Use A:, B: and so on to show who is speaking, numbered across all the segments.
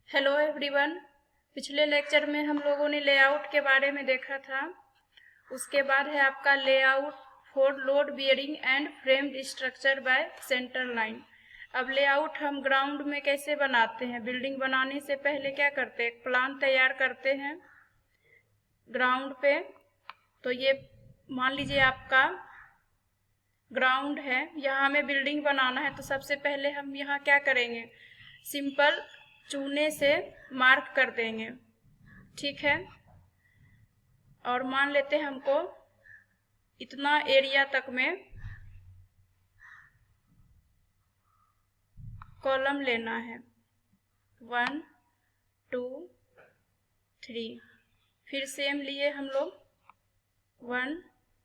A: Hello everyone. पिछले lecture में हम लोगों ने लेआउट के बारे में देखा था। उसके बाद है आपका layout for load bearing and framed structure bye centre line. अब लेआउट हम ग्राउंड में कैसे बनाते हैं। बिल्डिंग बनाने से पहले क्या करते हैं, एक प्लान तैयार करते हैं ग्राउंड पे। तो ये मान लीजिए आपका ग्राउंड है, यहाँ हमें बिल्डिंग बनाना है। तो सबसे पहले हम यहाँ क्या करेंगे, सिंपल चूने से मार्क कर देंगे, ठीक है। और मान लेते हैं हमको इतना एरिया तक में कॉलम लेना है, 1 2 3। फिर सेम लिए हम लोग 1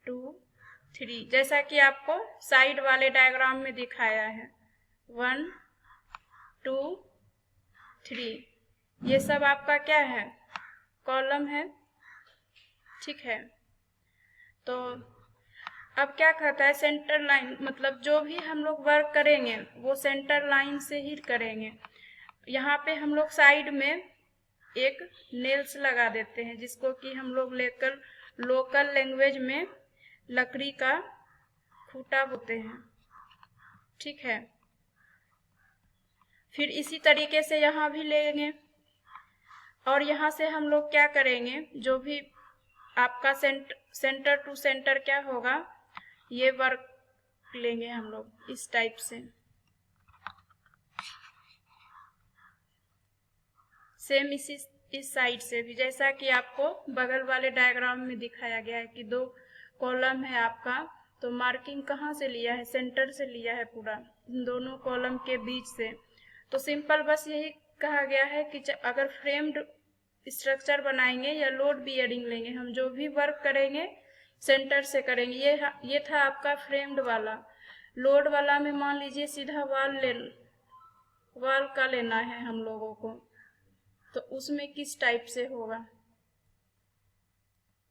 A: 2 3, जैसा कि आपको साइड वाले डायग्राम में दिखाया है 1 2 3। ये सब आपका क्या है, कॉलम है, ठीक है। तो अब क्या कहता है, सेंटर लाइन, मतलब जो भी हम लोग वर्क करेंगे वो सेंटर लाइन से ही करेंगे। यहाँ पे हम लोग साइड में एक नेल्स लगा देते हैं, जिसको कि हम लोग लेकर लोकल लैंग्वेज में लकड़ी का खूंटा बोलते हैं, ठीक है। फिर इसी तरीके से यहाँ भी लेंगे और यहाँ से हम लोग क्या करेंगे, जो भी आपका सेंटर टू सेंटर क्या होगा, ये वर्क लेंगे हम लोग इस टाइप से। सेम इस साइड से भी, जैसा कि आपको बगल वाले डायग्राम में दिखाया गया है कि 2 कॉलम है आपका। तो मार्किंग कहाँ से लिया है, सेंटर से लिया है पूरा, इन दोनों कॉलम के बीच से। तो सिंपल बस यही कहा गया है कि अगर फ्रेम्ड स्ट्रक्चर बनाएंगे या लोड बियरिंग लेंगे, हम जो भी वर्क करेंगे सेंटर से करेंगे। ये था आपका फ्रेम्ड वाला। लोड वाला में मान लीजिए सीधा वाल का लेना है हम लोगों को, तो उसमें किस टाइप से होगा,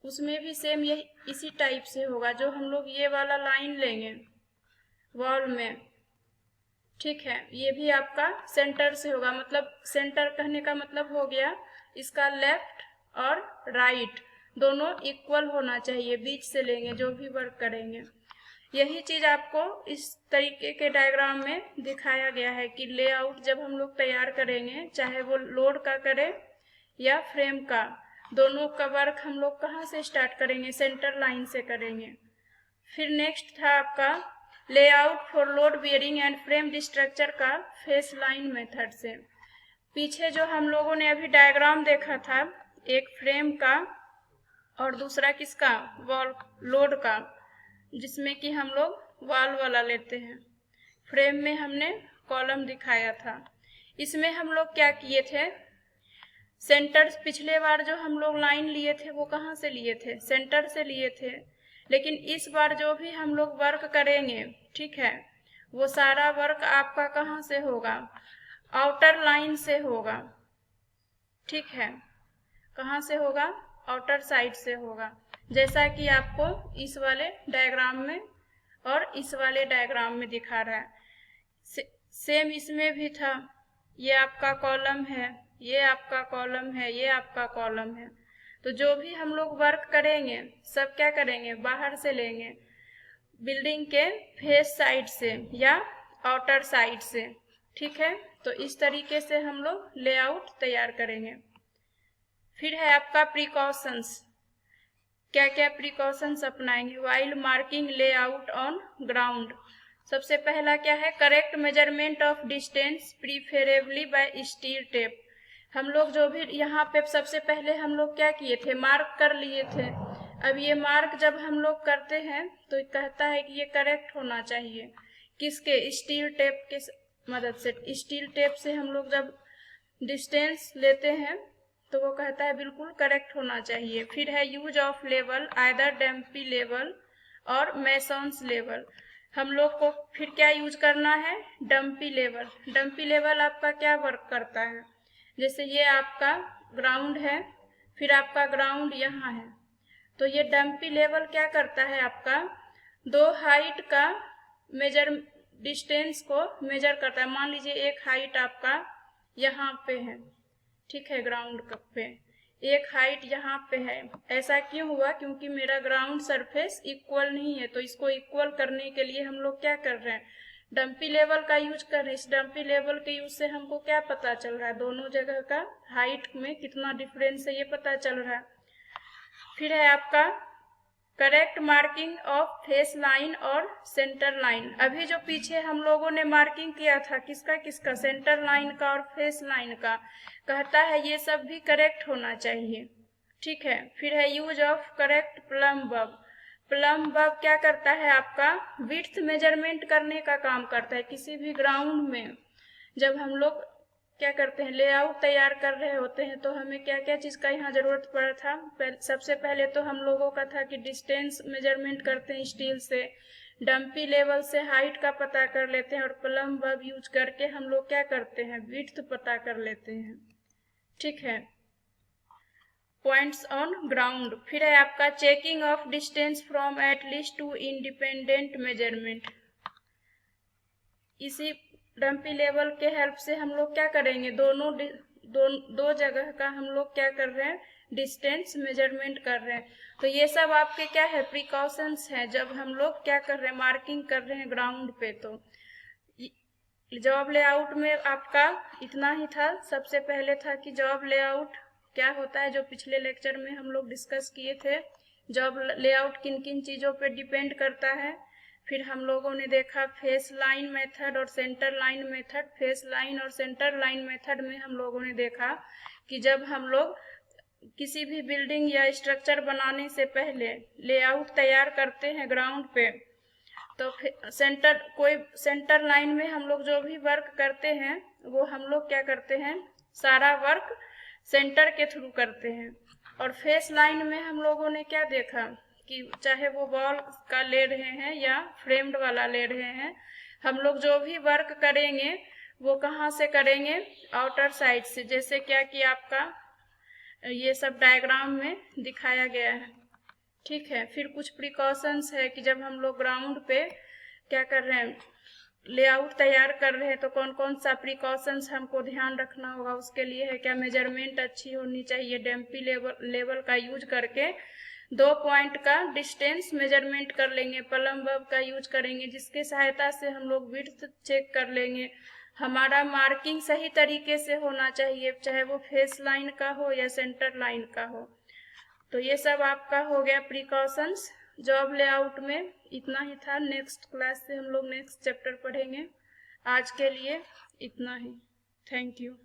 A: उसमें भी सेम यही इसी टाइप से होगा। जो हम लोग ये वाला लाइन लेंगे वॉल में, ठीक है, ये भी आपका सेंटर से होगा। मतलब सेंटर कहने का मतलब हो गया इसका लेफ्ट और राइट दोनों इक्वल होना चाहिए, बीच से लेंगे जो भी वर्क करेंगे। यही चीज आपको इस तरीके के डायग्राम में दिखाया गया है कि लेआउट जब हम लोग तैयार करेंगे, चाहे वो लोड का करें या फ्रेम का, दोनों का वर्क हम लोग कहाँ से स्टार्ट करेंगे, सेंटर लाइन से करेंगे। फिर नेक्स्ट था आपका layout for load bearing and framed structure का फेस लाइन मेथड से। पीछे जो हम लोगों ने अभी डायग्राम देखा था, एक फ्रेम का और दूसरा किसका, वॉल लोड का, जिसमें कि हम लोग वॉल वाला लेते हैं। फ्रेम में हमने कॉलम दिखाया था। इसमें हम लोग क्या किए थे, सेंटर, पिछले बार जो हम लोग लाइन लिए थे वो कहाँ से लिए थे, सेंटर से लिए थे। लेकिन इस बार जो भी हम लोग वर्क करेंगे, ठीक है, वो सारा वर्क आपका कहाँ से होगा, आउटर लाइन से होगा, ठीक है। कहाँ से होगा, आउटर साइड से होगा, जैसा कि आपको इस वाले डायग्राम में और इस वाले डायग्राम में दिखा रहा है। सेम इसमें भी था, ये आपका कॉलम है, ये आपका कॉलम है, ये आपका कॉलम है। तो जो भी हम लोग वर्क करेंगे सब क्या करेंगे, बाहर से लेंगे, बिल्डिंग के फेस साइड से या आउटर साइड से, ठीक है। तो इस तरीके से हम लोग लेआउट तैयार करेंगे। फिर है आपका प्रिकॉशंस, क्या क्या प्रिकॉशंस अपनाएंगे while marking layout on ground. सबसे पहला क्या है, correct measurement of distance preferably by steel tape. हम लोग जो भी यहाँ पे सबसे पहले हम लोग क्या किए थे, मार्क कर लिए थे। अब ये मार्क जब हम लोग करते हैं तो कहता है कि ये करेक्ट होना चाहिए, किसके, स्टील टेप के मदद से। स्टील टेप से हम लोग जब डिस्टेंस लेते हैं तो वो कहता है बिल्कुल करेक्ट होना चाहिए। फिर है use of level, either dumpy level और मैसन्स लेवल। हम लोग को फिर क्या यूज करना है, डम्पी लेवल। डम्पी लेवल आपका क्या वर्क करता है, जैसे ये आपका ग्राउंड है, फिर आपका ग्राउंड यहाँ है, तो ये डम्पी लेवल क्या करता है, आपका 2 हाइट का मेजर डिस्टेंस को मेजर करता है। मान लीजिए एक हाइट आपका यहाँ पे है, ठीक है, ग्राउंड पे एक हाइट यहाँ पे है। ऐसा क्यों हुआ? क्योंकि मेरा ग्राउंड सरफेस इक्वल नहीं है, तो इसको इक्वल करने के लिए हम लोग क्या कर रहे हैं, डंपी लेवल का यूज कर रहे हैं। इस डंपी लेवल के यूज से हमको क्या पता चल रहा है, दोनों जगह का हाइट में कितना डिफरेंस है ये पता चल रहा है। फिर है आपका correct marking of phase line और सेंटर लाइन। अभी जो पीछे हम लोगों ने मार्किंग किया था किसका किसका, सेंटर लाइन का और फेस लाइन का, कहता है ये सब भी करेक्ट होना चाहिए। ठीक है, फिर है यूज ऑफ करेक्ट प्लम बब। प्लम बब क्या करता है, आपका विड्थ मेजरमेंट करने का काम करता है। किसी भी ग्राउंड में जब हम लोग क्या करते हैं, लेआउट तैयार कर रहे होते हैं, तो हमें क्या क्या चीज का यहाँ जरूरत पड़ा था। सबसे पहले तो हम लोगों का था कि डिस्टेंस मेजरमेंट करते हैं स्टील से, डंपी लेवल से हाइट का पता कर लेते हैं, और प्लम बब यूज करके हम लोग क्या करते हैं, विड्थ पता कर लेते हैं। ठीक है, पॉइंट्स ऑन ग्राउंड। फिर है आपका checking of distance from at least to independent measurement. इसी डंपी लेवल के हेल्प से हम लोग क्या करेंगे, दो जगह का हम लोग क्या कर रहे हैं, डिस्टेंस मेजरमेंट कर रहे हैं। तो ये सब आपके क्या है, प्रिकॉशंस है जब हम लोग क्या कर रहे हैं, मार्किंग कर रहे हैं ग्राउंड पे। तो जॉब लेआउट में आपका इतना ही था। सबसे पहले था कि जॉब लेआउट क्या होता है, जो पिछले लेक्चर में हम लोग डिस्कस किए थे। जॉब लेआउट किन किन चीजों पे डिपेंड करता है। फिर हम लोगों ने देखा फेस लाइन मेथड और centre line method. Phase line और सेंटर लाइन मेथड में हम लोगों ने देखा कि जब हम लोग किसी भी बिल्डिंग या स्ट्रक्चर बनाने से पहले लेआउट तैयार करते हैं ग्राउंड पे, तो सेंटर लाइन में हम लोग जो भी वर्क करते हैं वो हम लोग क्या करते हैं, सारा वर्क सेंटर के थ्रू करते हैं। और फेस लाइन में हम लोगों ने क्या देखा कि चाहे वो वॉल का ले रहे हैं या फ्रेम्ड वाला ले रहे हैं, हम लोग जो भी वर्क करेंगे वो कहाँ से करेंगे, आउटर साइड से। जैसे क्या कि आपका ये सब डायग्राम में दिखाया गया है। ठीक है, फिर कुछ प्रिकॉशंस है कि जब हम लोग ग्राउंड पे क्या कर रहे हैं, लेआउट तैयार कर रहे हैं, तो कौन कौन सा प्रिकॉशंस हमको ध्यान रखना होगा। उसके लिए है क्या, मेजरमेंट अच्छी होनी चाहिए। डंपी लेवल का यूज करके 2 पॉइंट का डिस्टेंस मेजरमेंट कर लेंगे। प्लम बब का यूज करेंगे जिसके सहायता से हम लोग विड्थ चेक कर लेंगे। हमारा मार्किंग सही तरीके से होना चाहिए, चाहे वो फेस लाइन का हो या सेंटर लाइन का हो। तो ये सब आपका हो गया प्रिकॉशंस। जॉब लेआउट में इतना ही था। नेक्स्ट क्लास से हम लोग नेक्स्ट चैप्टर पढ़ेंगे। आज के लिए इतना ही। Thank you.